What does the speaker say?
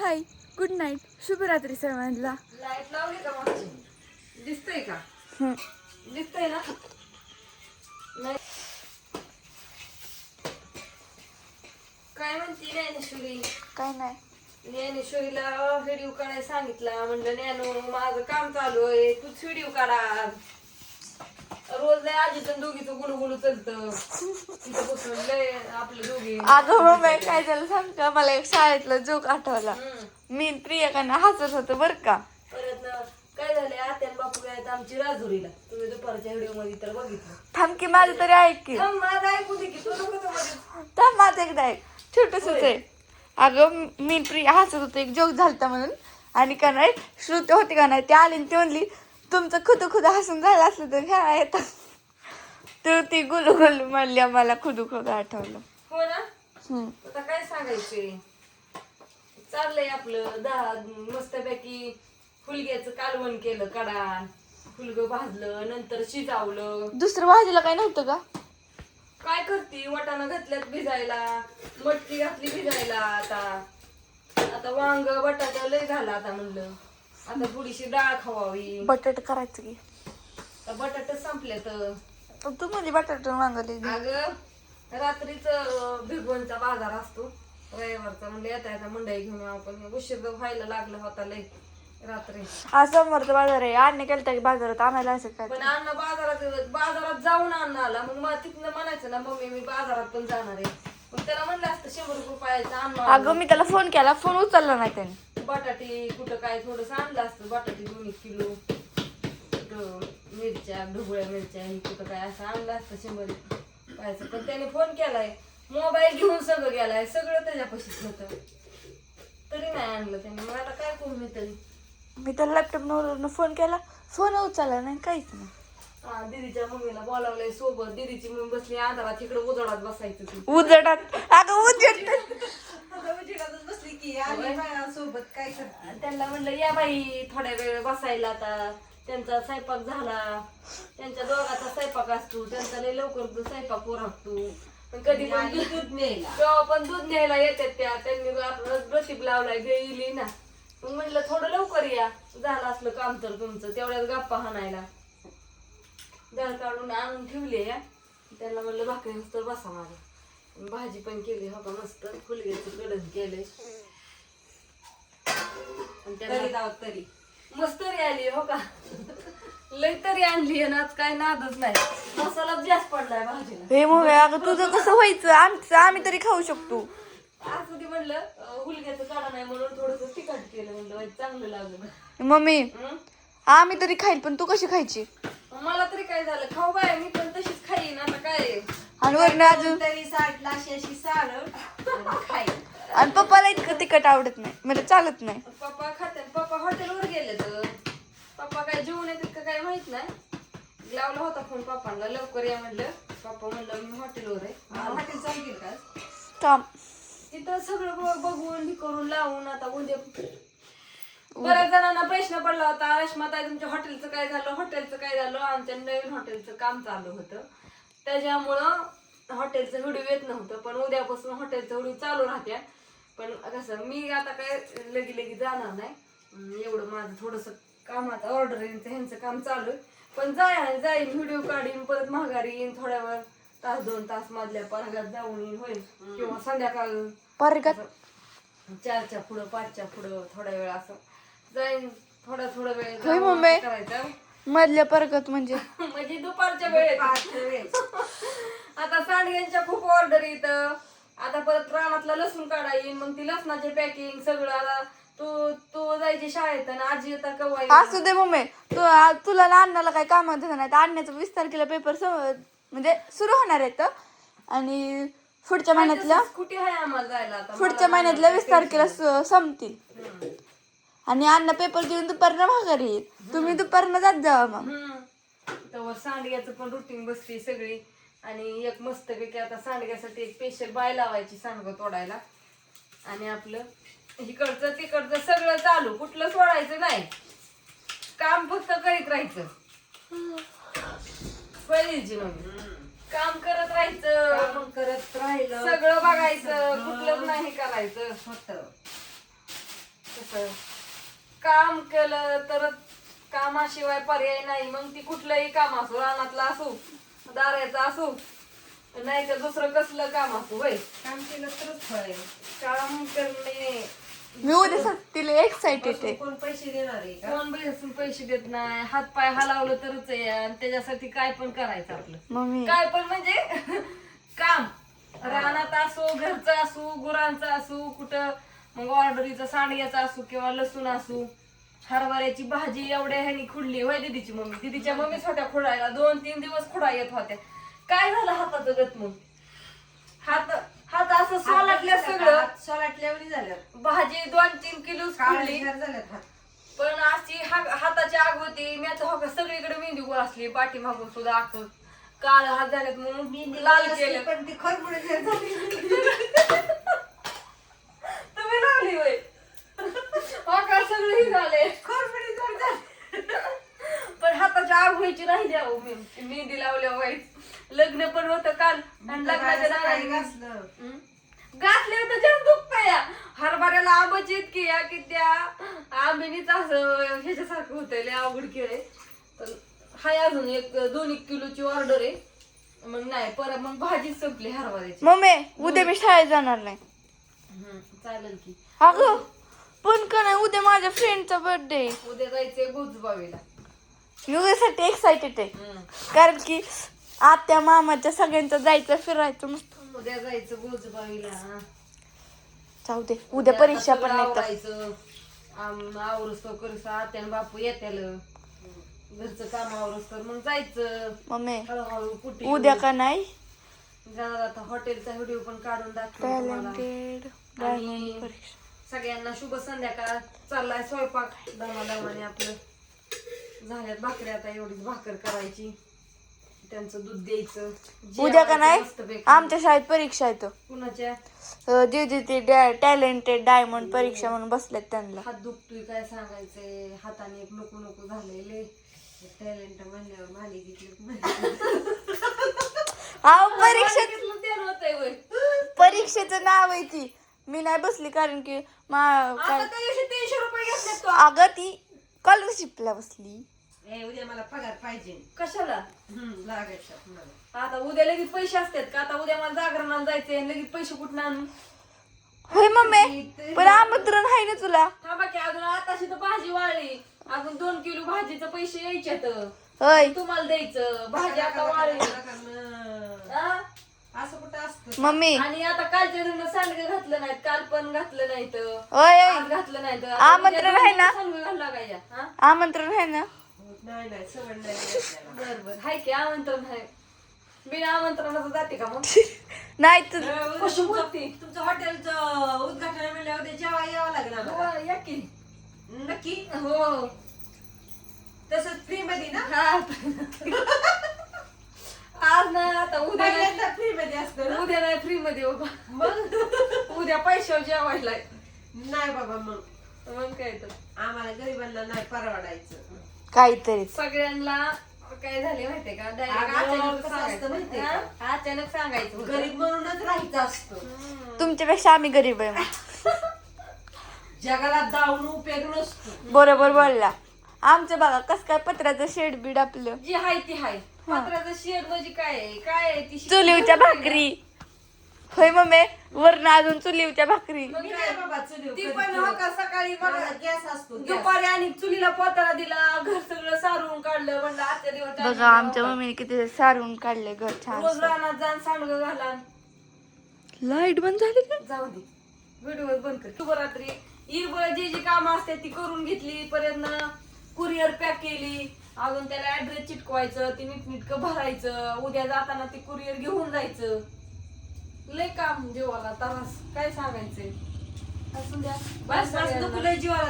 हाय, good night, शुभरात्री सर्वांना. Light लावली का मागची? दिसतंय का? दिसतंय ना? नाही. काय म्हणती ज्ञानेश्वरी? काय नाही. ज्ञानेश्वरीला व्हिडिओ काढायला सांगितला. म्हणलं ज्ञानू माझं काम चालू आहे, तूच व्हिडिओ काढा. रोज लय आजीचं दोघीचं गुलू चलतं. तिथं बसून लय आपलं दोघी. अगं मम्मी काय झालं सांग का, मला एक शाळेतला जोक आठवला. मी प्रियकांना हसत होतो बर का. परत काय झालंय, आत्यान बापू आहेत आमची राजुरीला. तुम्ही दुपारच्या व्हिडिओ मध्ये तर बघितलं. थांब की माझं तरी ऐक की. माझं ऐकू दे की, तू नको मध्ये. थांब माझं एकदा ऐक, छोटंसंच आहे. अगं मी प्रिया हसत होतो, एक जोक झालता म्हणून. आणि का नाही श्रुती होती का नाही, ती आली आणि ती म्हणली तुमचं खुद हसून झालं असलं तर ह्या येतात. तर ती गुलू म्हणली मला खुद आठवलं. हो ना. आता काय सांगायचे, चाललंय आपलं मस्तपैकी फुलग्याचं कालवण केलं, कडा फुलगं भाजलं, नंतर शिजावलं. दुसरं भाजीला काय नव्हतं का? काय करती, वाटाणा घातल्यात भिजायला, मटकी घातली भिजायला. आता वांग बटाटा लय झाला. आता म्हणलं आता थोडीशी डाळ खवावी. बटाटा करायचं की. बटाटा संपल्यात. तू म्हणजे बटाटा मागवली. अगं रात्रीच भिगवणचा बाजार असतो रविवारचा. म्हणजे येता मंडई घेऊन आपण उशीर व्हायला लागला होता लय रात्री. आज समोरचा बाजार आहे, आणणे केलता की बाजारात आणायला असं काय. पण अण्णा बाजारात जाऊन अण्णा आला. मग मला तिथनं म्हणायचं ना मम्मी मी बाजारात पण जाणार आहे. मग त्याला म्हणलं असतं 100 रुपयाचं अण्णा. अगं मी त्याला फोन केला, फोन उचलला नाही त्याने. बटाटे कुठं काय थोडंसं आणलं असतं. बटाटे 2 किलो, मिरच्या ढोबळ्या मिरच्या ही कुठं काय असं आणलं असतं 100 रुपयाचं. पण त्याने फोन केलाय, मोबाईल घेऊन सगळं गेलाय, सगळं त्याच्यापाशीच होतं, तरी नाही आणलं त्याने. मग आता काय करू मी तरी. मी त्याला लॅपटॉप फोन केला, फोन उचलला नाही, काहीच नाही. दीदीच्या मम्मीला बोलावलंय सोबत. दीदीची मम्मी बसली अंधारात, तिकडे उजडात बसायचं ती. उजडात अगं उजेडातच बसली की सोबत काय करते. त्यांना म्हणलं या बाई थोड्या वेळ बसायला. आता त्यांचा स्वयंपाक झाला, त्यांच्या दोघाचा स्वयंपाक असतो, त्यांचा लय लवकर स्वयंपाक उरकतो. पण कधी पण दूध न्यायला, तेव्हा पण दूध न्यायला येतात त्या. त्यांनी आपलं रतीब लावलाय गेली ना. मग म्हणलं थोडं लवकर या, झालं असलं काम तर तुमचं, तेवढ्याच गप्पा हाणायला. डाळ काढून आणून ठेवले या. त्यांना म्हणलं भाकरी नुसतं बसा माझं. भाजी पण केली हो का मस्त, फुलग्याचं कडण केलंय. तरी मस्त तरी आली हो का. लय तरी आणली आणि आज काय नादच नाही. मसाला जास्त पडलाय भाजीला. हे मग अगं तुझं कसं व्हायचं, आम्ही तरी खाऊ शकतो. असं ते म्हणलं हुलग्याचं काढा नाही म्हणून थोडस तिखट केलं. म्हणलं चांगलं लागलं. मम्मी आम्ही तरी खाईल, पण तू कशी खायची? मला तरी काय झालं, खाऊ बाय मी पण तशीच खाईन. आता काय आणि वरण अजून तरी साठला अशी सारळ खाईन. आणि पप्पाला इतकं तिखट आवडत नाही, म्हणजे चालत नाही. पप्पा खाते. पप्पा हॉटेलवर गेले तर पप्पा काय जेवण येतात का काय माहित नाही. लावला होता फोन पप्पांना, लवकर या म्हणलं. पप्पा म्हणलं मी हॉटेलवर आहे. हॉटेल चालू केलं का काम तिथं सगळं बघून हे करून लावून. आता उद्या बऱ्याच जणांना प्रश्न पडला होता, रश्माताई तुमच्या हॉटेलचं काय झालं, हॉटेलचं काय झालं. आमच्या नवीन हॉटेलचं काम चालू होतं, त्याच्यामुळं हॉटेलचं व्हिडिओ येत नव्हतं. पण उद्यापासून हॉटेलचं व्हिडिओ चालू राहत्या. पण कसं मी आता काय लगी जाणार नाही. एवढं माझं थोडंसं कामात ऑर्डर ह्यांचं काम चालू आहे. पण जाईन व्हिडिओ काढीन, परत माघारी येईन. थोड्या वेळ 1-2 तास मधल्या परगात जाऊन येईन होईल. किंवा संध्याकाळ परगात 4च्या पुढं 5च्या पुढं थोड्या वेळ असं जाईन. थोडा वेळ करायचा मधल्या परगात म्हणजे म्हणजे दुपारच्या वेळेत. आता सांडग्यांच्या खूप ऑर्डर येतं. आता परत रानातला लसूण काढा येईन. मग ती लसणाचे पॅकिंग सगळं. आता तू जायची शाळेत आणि आजी आता कवा असू दे मम्मी, तुला अण्णाला काय काम नाही. आणण्याचं 20 तारखेला पेपर म्हणजे सुरू होणार आहेत. आणि पुढच्या महिन्यातल्या स्कूटी आहे आम्हाला जायला. आता पुढच्या महिन्यातल्या 20 तारखेला संपतील. आणि अण्णा पेपर देऊन दुपारनं माघारी येईल. तुम्ही दुपारनं जात जावा. मग तर सांडग्याचं पण रुटीन बसते सगळी. आणि एक मस्त पैकी आता सांडग्यासाठी एक स्पेशल बाय लावायची सांडगं तोडायला. आणि आपलं इकडचं तिकडचं सगळं चालू, कुठलं सोडायचं नाही. काम फक्त करीत राहायचं. काम करत राहायचं, सगळं बघायचं, कुठलंच नाही करायचं. कसं काम केलं तर कामाशिवाय पर्याय नाही. मग ती कुठलंही काम असो, रानातलं असो, दाराचं असो, नाही तर दुसरं कसलं काम असो. वय काम केलं तरच फळ आहे. काम करणे. मी उद्या तिला एक्साइटेड आहे. कोण पैसे देणार आहे? कोण पैसे देत नाही. हात पाय हलावलं तरच आहे. आणि त्याच्यासाठी काय पण करायचं आपलं. मम्मी काय पण म्हणजे काम रानात असो, घरचं असो, गुरांचं असो, कुठं मग ऑर्डरीचं सांडग्याचं असो किंवा लसूण असो, हरभऱ्याची भाजी एवढ्या ह्यानी खुडली. होय दीदीची मम्मी, दीदीच्या मम्मीच होत्या खुडायला. 2-3 दिवस खुडा येत होत्या. काय झालं हाताचं गत मग? हात असं सोलाटल्या, सगळं सोलाटल्यावर झालं. भाजी 2-3 किलो खुडली, पण अशी हाताची आग होती. मी आता हो सगळीकडे मेहंदी गोळ असली, पाठीमागून सुद्धा आग काळ हात झाल्यात म्हणून मी लाल केलं. पण ती खरपुडे तुम्ही लावली होय? हो का? सगळे झाले पण हाताची आग व्हायची राहिली. अहो मेहंदी लावल्या वाईट. लग्न पण होतं काल आणि लग्नाच्या घातले तर जास्त दुखतंय. हरभऱ्याला आंबाची इतकी या की त्या आंबेनीच असं ह्याच्यासारखं होतंय. लय अवघड केलंय. तर हाय अजून 1-2 किलोची ऑर्डर आहे. मग नाही परत मग भाजी संपली हरभऱ्याची. मम्मी उद्या मी शाळेत जाणार नाही. चालेल की. अगं पण का नाही, उद्या माझ्या फ्रेंडचा बर्थडे. उद्या जायचंय गुजबावीला. मी उद्यासाठी एक्साइटेड आहे. कारण की आत्या मामाच्या सगळ्यांचं जायचं फिरायचं मस्त. उद्या जायचं गुजबावीला. जाऊ दे, उद्या परीक्षा पण नाही तर. आवरस तो करस आत्या आणि बापू येत्याल. घरचं काम आवरस तर मग जायचं मम्मी हळूहळू. कुठे उद्या का नाही जाणार आता. हॉटेलचा व्हिडिओ पण काढून दाखवतो तुम्हाला. टॅलेंटेड आणि सगळ्यांना शुभ संध्याकाळ. चाललाय स्वयंपाक दमादमाने आपलं. झाल्यात भाकरी, आता एवढीच भाकर करायची, त्यांचं दूध द्यायचं. उद्या का नाही आमच्या शाळेत परीक्षा येतो. कुणाच्या? दीदी ते टॅलेंटेड डायमंड परीक्षा म्हणून बसल्यात त्यांना. हात दुखतोय काय सांगायचंय. हाताने एक नको नको झालेले. टॅलेंट म्हणल्यावर मालिकेतलं परीक्षेचं नाव आहे ती. मी नाही बसली कारण की 300 रुपये घेतले. अगं ती स्कॉलरशिपला बसली. उद्या मला पगार पाहिजे. कशाला लागायचं? आता उद्या लगेच पैसे असतात का? आता उद्या मला जागरणाला जायचंय, लगेच पैसे कुठं आणू? होय मम्मी पण आमंत्रण आहे ना तुला. थांबा की अजून आताशी तर भाजी वाळली. अजून 2 किलो भाजीचं पैसे यायच्यात. होय तुम्हाला द्यायचं. भाजी आता वाळली. असं कुठं असतं मम्मी. आणि आता कालच्या दिवशी सांडगं घातलं नाहीत, काल पण घातलं नाहीत, होय आज घातलं नाहीत. आमंत्रण आहे ना? सांडगं घालला काय? आमंत्रण आहे ना? नाही सवड नाही. बरोबर हाय की आमंत्रण आहे. बिना आमंत्रणाचं जाते का मग? नाही तर तुमचं हॉटेलचं उद्घाटन म्हणल्यावर जेव्हा यावं लागणार. या की नक्की. हो तसंच फ्री मध्ये ना. आज नाही आता उद्या फ्री मध्ये असतं. उद्या नाही फ्री मध्ये बाबा. मग उद्या पैशावर जेवायला नाही बाबा. मग काय तर आम्हाला गरिबांना नाही परवडायचं. काहीतरी सगळ्यांना काय झाले माहितीये का? अचानक सांगायचं. गरीब म्हणूनच राहायचं असतं. तुमच्यापेक्षा आम्ही गरीब आहे. जगाला दावून उपयोग नसतो. बरोबर बोलला. आमचं बघा कस काय पत्राचं शेड बीड आपलं जी हाय ती हाय. पत्राचं शेड म्हणजे काय आहे ती चुलीवच्या भाकरी. होय मम्मी वरण अजून चुलीवच्या भाकरी. ती पण हो का सकाळी गॅस असतो, दुपारी आणि चुलीला पोताला दिला, घर सगळं सारून काढलं. म्हणलं आजच्या दिवस बघा आमच्या मम्मीने किती सारून काढले घर छान. रोज रानात जाण सांडगं घाला. लाईट बंद झाली का? जाऊ दे व्हिडिओ बंद कर. शुभरात्री. इरबळ जी कामं असते ती करून घेतली. पर्यंत कुरिअर पॅक केली. अजून त्याला ऍड्रेस चिटकवायचं, ती नीटनीटकं भरायचं. उद्या जाताना ती कुरिअर घेऊन जायचं. लय काम जीवाला त्रास काय सांगायचंय. असू द्या. बस दुखलंय जीवाला.